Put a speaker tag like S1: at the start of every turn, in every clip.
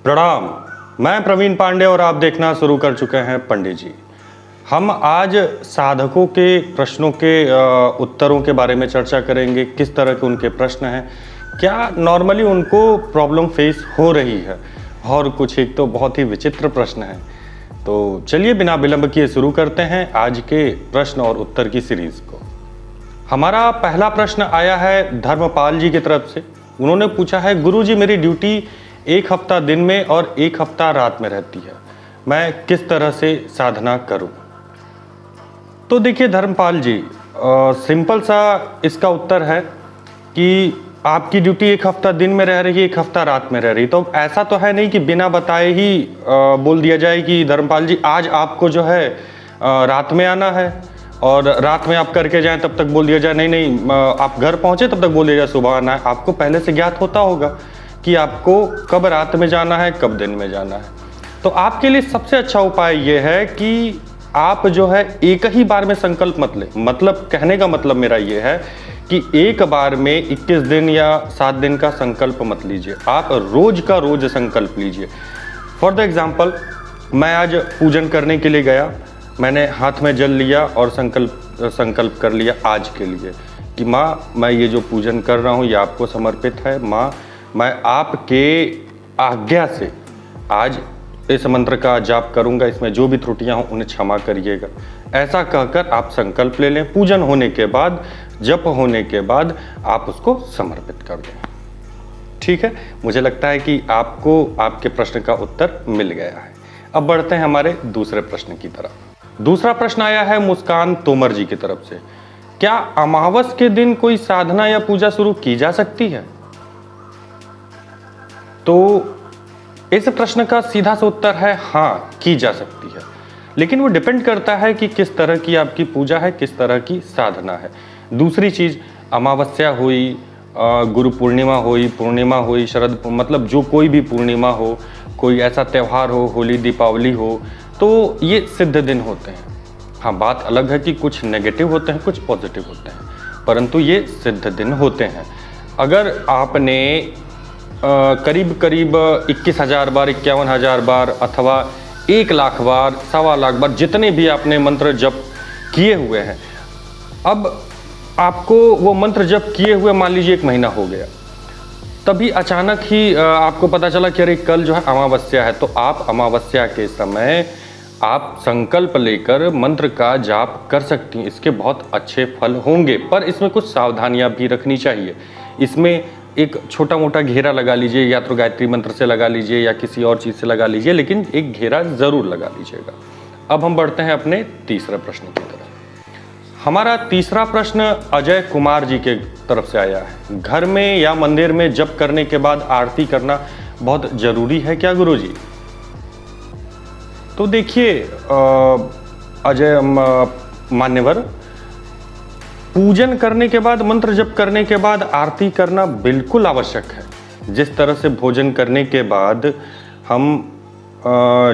S1: प्रणाम। मैं प्रवीण पांडे और आप देखना शुरू कर चुके हैं पंडित जी। हम आज साधकों के प्रश्नों के उत्तरों के बारे में चर्चा करेंगे। किस तरह के उनके प्रश्न हैं, क्या नॉर्मली उनको प्रॉब्लम फेस हो रही है, और कुछ एक तो बहुत ही विचित्र प्रश्न हैं। तो चलिए बिना विलंब किए शुरू करते हैं आज के प्रश्न और उत्तर की सीरीज को। हमारा पहला प्रश्न आया है धर्मपाल जी की तरफ से। उन्होंने पूछा है, गुरुजी मेरी ड्यूटी एक हफ्ता दिन में और एक हफ्ता रात में रहती है, मैं किस तरह से साधना करूं? तो देखिए धर्मपाल जी, सिंपल सा इसका उत्तर है कि आपकी ड्यूटी एक हफ्ता दिन में रह रही है, एक हफ्ता रात में रह रही है। तो ऐसा तो है नहीं कि बिना बताए ही बोल दिया जाए कि धर्मपाल जी आज आपको जो है रात में आना है, और रात में आप करके जाएं तब तक बोल दिया जाए नहीं आप घर पहुंचे तब तक बोल दिया जाए सुबह आना है। आपको पहले से ज्ञात होता होगा कि आपको कब रात में जाना है, कब दिन में जाना है। तो आपके लिए सबसे अच्छा उपाय यह है कि आप जो है एक ही बार में संकल्प मत लें। मतलब कहने का मतलब मेरा यह है कि एक बार में 21 दिन या 7 दिन का संकल्प मत लीजिए, आप रोज का रोज संकल्प लीजिए। फॉर द एग्जाम्पल, मैं आज पूजन करने के लिए गया, मैंने हाथ में जल लिया और संकल्प कर लिया आज के लिए कि माँ मैं ये जो पूजन कर रहा हूँ ये आपको समर्पित है। माँ मैं आपके आज्ञा से आज इस मंत्र का जाप करूंगा, इसमें जो भी त्रुटियां हों उन्हें क्षमा करिएगा। ऐसा कहकर आप संकल्प ले लें। पूजन होने के बाद, जप होने के बाद आप उसको समर्पित कर दें। ठीक है, मुझे लगता है कि आपको आपके प्रश्न का उत्तर मिल गया है। अब बढ़ते हैं हमारे दूसरे प्रश्न की तरफ। दूसरा प्रश्न आया है मुस्कान तोमर जी की तरफ से। क्या अमावस के दिन कोई साधना या पूजा शुरू की जा सकती है? तो इस प्रश्न का सीधा सा उत्तर है हाँ, की जा सकती है, लेकिन वो डिपेंड करता है कि किस तरह की आपकी पूजा है, किस तरह की साधना है। दूसरी चीज, अमावस्या हुई, गुरु पूर्णिमा हुई, पूर्णिमा हुई, शरद, मतलब जो कोई भी पूर्णिमा हो, कोई ऐसा त्यौहार हो, होली दीपावली हो, तो ये सिद्ध दिन होते हैं। हाँ, बात अलग है कि कुछ नेगेटिव होते हैं, कुछ पॉजिटिव होते हैं, परंतु ये सिद्ध दिन होते हैं। अगर आपने करीब 21,000 बार, 51,000 बार अथवा 1,00,000 बार, 1,25,00,000 बार, जितने भी आपने मंत्र जप किए हुए हैं, अब आपको वो मंत्र जप किए हुए मान लीजिए 1 महीना हो गया, तभी अचानक ही आपको पता चला कि अरे कल जो है अमावस्या है, तो आप अमावस्या के समय आप संकल्प लेकर मंत्र का जाप कर सकती हैं। इसके बहुत अच्छे फल होंगे, पर इसमें कुछ सावधानियां भी रखनी चाहिए। इसमें एक छोटा मोटा घेरा लगा लीजिए, या तो गायत्री मंत्र से लगा लीजिए या किसी और चीज़ से लगा लीजिए, लेकिन एक घेरा ज़रूर लगा लीजिएगा। अब हम बढ़ते हैं अपने तीसरे प्रश्न की तरफ। हमारा तीसरा प्रश्न अजय कुमार जी के तरफ से आया है। घर में या मंदिर में जप करने के बाद आरती करना बहुत ज़रूरी है क्या गुरुजी? तो देखिए अजय मान्यवर, पूजन करने के बाद, मंत्र जप करने के बाद आरती करना बिल्कुल आवश्यक है। जिस तरह से भोजन करने के बाद हम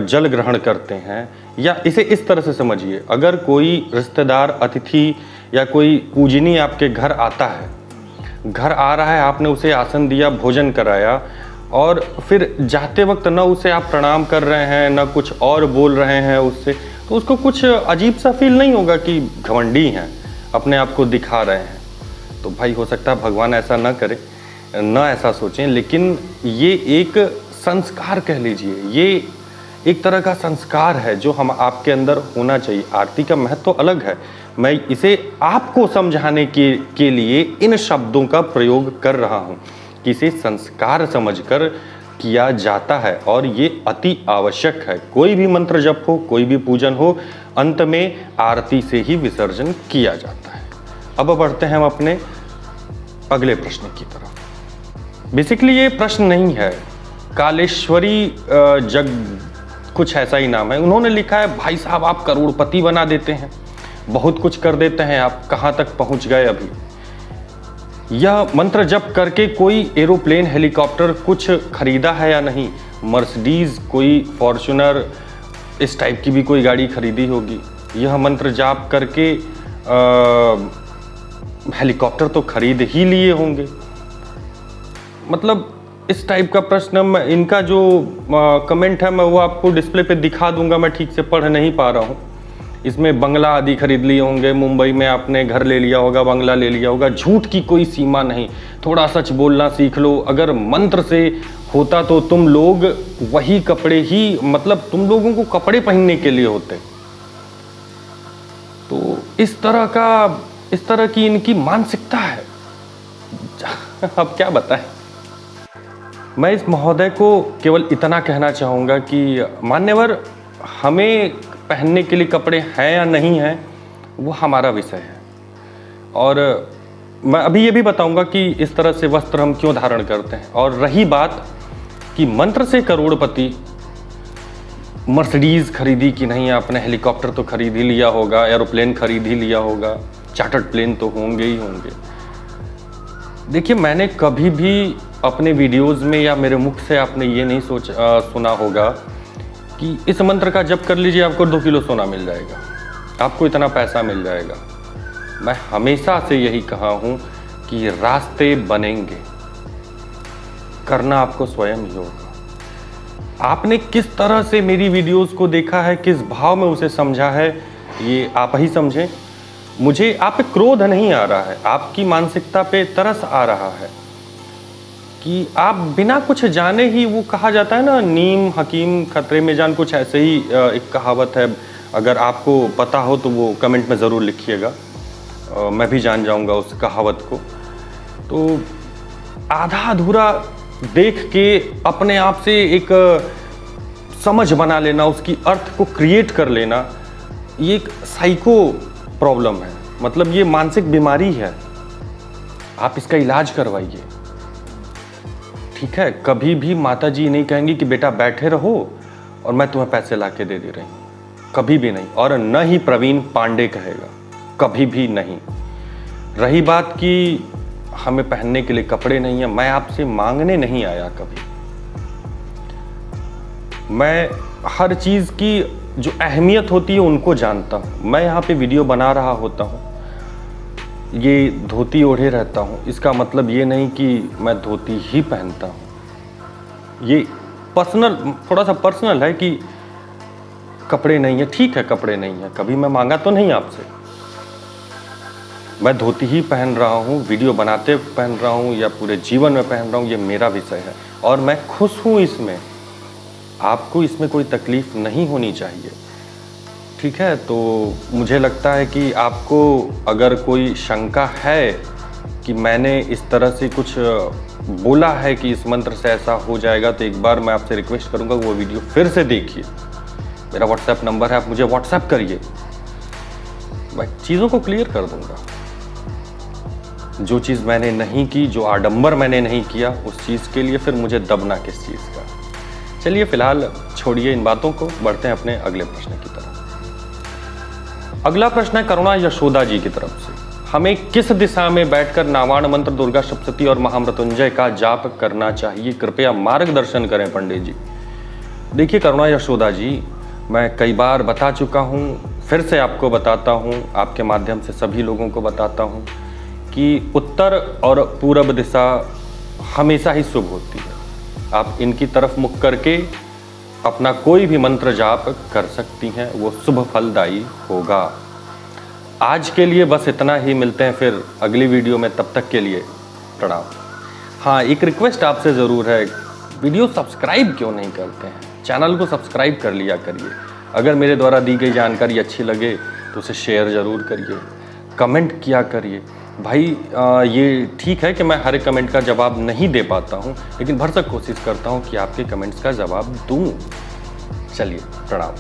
S1: जल ग्रहण करते हैं, या इसे इस तरह से समझिए, अगर कोई रिश्तेदार, अतिथि या कोई पूजनीय आपके घर आता है, घर आ रहा है, आपने उसे आसन दिया, भोजन कराया, और फिर जाते वक्त न उसे आप प्रणाम कर रहे हैं, न कुछ और बोल रहे हैं उससे, तो उसको कुछ अजीब सा फील नहीं होगा कि घमंडी हैं, अपने आप को दिखा रहे हैं? तो भाई हो सकता है भगवान ऐसा ना करे, ना ऐसा सोचें, लेकिन ये एक संस्कार कह लीजिए, ये एक तरह का संस्कार है जो हम आपके अंदर होना चाहिए। आरती का महत्व अलग है, मैं इसे आपको समझाने के लिए इन शब्दों का प्रयोग कर रहा हूँ कि इसे संस्कार समझकर किया जाता है, और ये अति आवश्यक है। कोई भी मंत्र जप हो, कोई भी पूजन हो, अंत में आरती से ही विसर्जन किया जाता है। अब बढ़ते हैं हम अपने अगले प्रश्न की तरफ। बेसिकली ये प्रश्न नहीं है, कालेश्वरी जग कुछ ऐसा ही नाम है। उन्होंने लिखा है, भाई साहब आप करोड़पति बना देते हैं, बहुत कुछ कर देते हैं, आप कहाँ तक पहुँच गए अभी? यह मंत्र जप करके कोई एरोप्लेन, हेलीकॉप्टर कुछ खरीदा है या नहीं? मर्सिडीज, कोई फॉर्च्यूनर, इस टाइप की भी कोई गाड़ी खरीदी होगी। यह मंत्र जाप करके हेलीकॉप्टर तो खरीद ही लिए होंगे। मतलब इस टाइप का प्रश्न इनका जो कमेंट है मैं वो आपको डिस्प्ले पे दिखा दूंगा, मैं ठीक से पढ़ नहीं पा रहा हूँ। इसमें बंगला आदि खरीद लिए होंगे, मुंबई में आपने घर ले लिया होगा, बंगला ले लिया होगा। झूठ की कोई सीमा नहीं, थोड़ा सच बोलना सीख लो। अगर मंत्र से होता तो तुम लोग वही कपड़े ही, मतलब तुम लोगों को कपड़े पहनने के लिए होते। तो इस तरह की इनकी मानसिकता है। अब क्या बताएं। मैं इस महोदय को केवल इतना कहना चाहूँगा कि मान्यवर, हमें पहनने के लिए कपड़े हैं या नहीं हैं वो हमारा विषय है। और मैं अभी ये भी बताऊंगा कि इस तरह से वस्त्र हम क्यों धारण करते हैं। और रही बात कि मंत्र से करोड़पति, मर्सिडीज़ खरीदी कि नहीं आपने, हेलीकॉप्टर तो खरीद ही लिया होगा, एरोप्लेन खरीद ही लिया होगा, चार्टर्ड प्लेन तो होंगे ही होंगे। देखिए, मैंने कभी भी अपने वीडियोस में या मेरे मुख से आपने ये नहीं सुना होगा कि इस मंत्र का जप कर लीजिए आपको 2 किलो सोना मिल जाएगा, आपको इतना पैसा मिल जाएगा। मैं हमेशा से यही कहा हूँ कि रास्ते बनेंगे, करना आपको स्वयं ही होगा। आपने किस तरह से मेरी वीडियोस को देखा है, किस भाव में उसे समझा है, ये आप ही समझें। मुझे आप पे क्रोध नहीं आ रहा है, आपकी मानसिकता पे तरस आ रहा है कि आप बिना कुछ जाने ही, वो कहा जाता है ना, नीम हकीम खतरे में जान, कुछ ऐसे ही एक कहावत है। अगर आपको पता हो तो वो कमेंट में ज़रूर लिखिएगा, मैं भी जान जाऊंगा उस कहावत को। तो आधा अधूरा देख के अपने आप से एक समझ बना लेना, उसकी अर्थ को क्रिएट कर लेना, ये एक साइको प्रॉब्लम है। मतलब ये मानसिक बीमारी है, आप इसका इलाज करवाइए। ठीक है, कभी भी माता जी नहीं कहेंगी कि बेटा बैठे रहो और मैं तुम्हें पैसे ला के दे रही हूँ, कभी भी नहीं। और न ही प्रवीण पांडे कहेगा, कभी भी नहीं। रही बात कि हमें पहनने के लिए कपड़े नहीं है, मैं आपसे मांगने नहीं आया कभी। मैं हर चीज़ की जो अहमियत होती है उनको जानता हूँ। मैं यहाँ पे वीडियो बना रहा होता हूँ, ये धोती ओढ़े रहता हूँ, इसका मतलब ये नहीं कि मैं धोती ही पहनता हूँ। ये पर्सनल, थोड़ा सा पर्सनल है कि कपड़े नहीं है। ठीक है, कपड़े नहीं है, कभी मैं मांगा तो नहीं आपसे। मैं धोती ही पहन रहा हूँ, वीडियो बनाते पहन रहा हूँ या पूरे जीवन में पहन रहा हूँ, ये मेरा विषय है और मैं खुश हूँ इसमें। आपको इसमें कोई तकलीफ नहीं होनी चाहिए। ठीक है, तो मुझे लगता है कि आपको अगर कोई शंका है कि मैंने इस तरह से कुछ बोला है कि इस मंत्र से ऐसा हो जाएगा, तो एक बार मैं आपसे रिक्वेस्ट करूंगा वो वीडियो फिर से देखिए। मेरा व्हाट्सएप नंबर है, आप मुझे व्हाट्सएप करिए, मैं चीज़ों को क्लियर कर दूंगा। जो चीज़ मैंने नहीं की, जो आडंबर मैंने नहीं किया, उस चीज़ के लिए फिर मुझे दबना किस चीज़ का। चलिए फिलहाल छोड़िए इन बातों को, बढ़ते हैं अपने अगले प्रश्न की तरफ। अगला प्रश्न है करुणा यशोदा जी की तरफ से। हमें किस दिशा में बैठकर नावाण मंत्र, दुर्गा सप्तशती और महामृत्युंजय का जाप करना चाहिए? कृपया मार्गदर्शन करें पंडित जी। देखिए करुणा यशोदा जी, मैं कई बार बता चुका हूँ, फिर से आपको बताता हूँ, आपके माध्यम से सभी लोगों को बताता हूँ कि उत्तर और पूरब दिशा हमेशा ही शुभ होती है। आप इनकी तरफ मुख करके अपना कोई भी मंत्र जाप कर सकती हैं, वो शुभ फलदायी होगा। आज के लिए बस इतना ही, मिलते हैं फिर अगली वीडियो में, तब तक के लिए प्रणाम। हाँ, एक रिक्वेस्ट आपसे ज़रूर है, वीडियो सब्सक्राइब क्यों नहीं करते हैं? चैनल को सब्सक्राइब कर लिया करिए। अगर मेरे द्वारा दी गई जानकारी अच्छी लगे तो उसे शेयर ज़रूर करिए, कमेंट किया करिए। भाई ये ठीक है कि मैं हर एक कमेंट का जवाब नहीं दे पाता हूँ, लेकिन भरसक कोशिश करता हूँ कि आपके कमेंट्स का जवाब दूँ। चलिए, प्रणाम।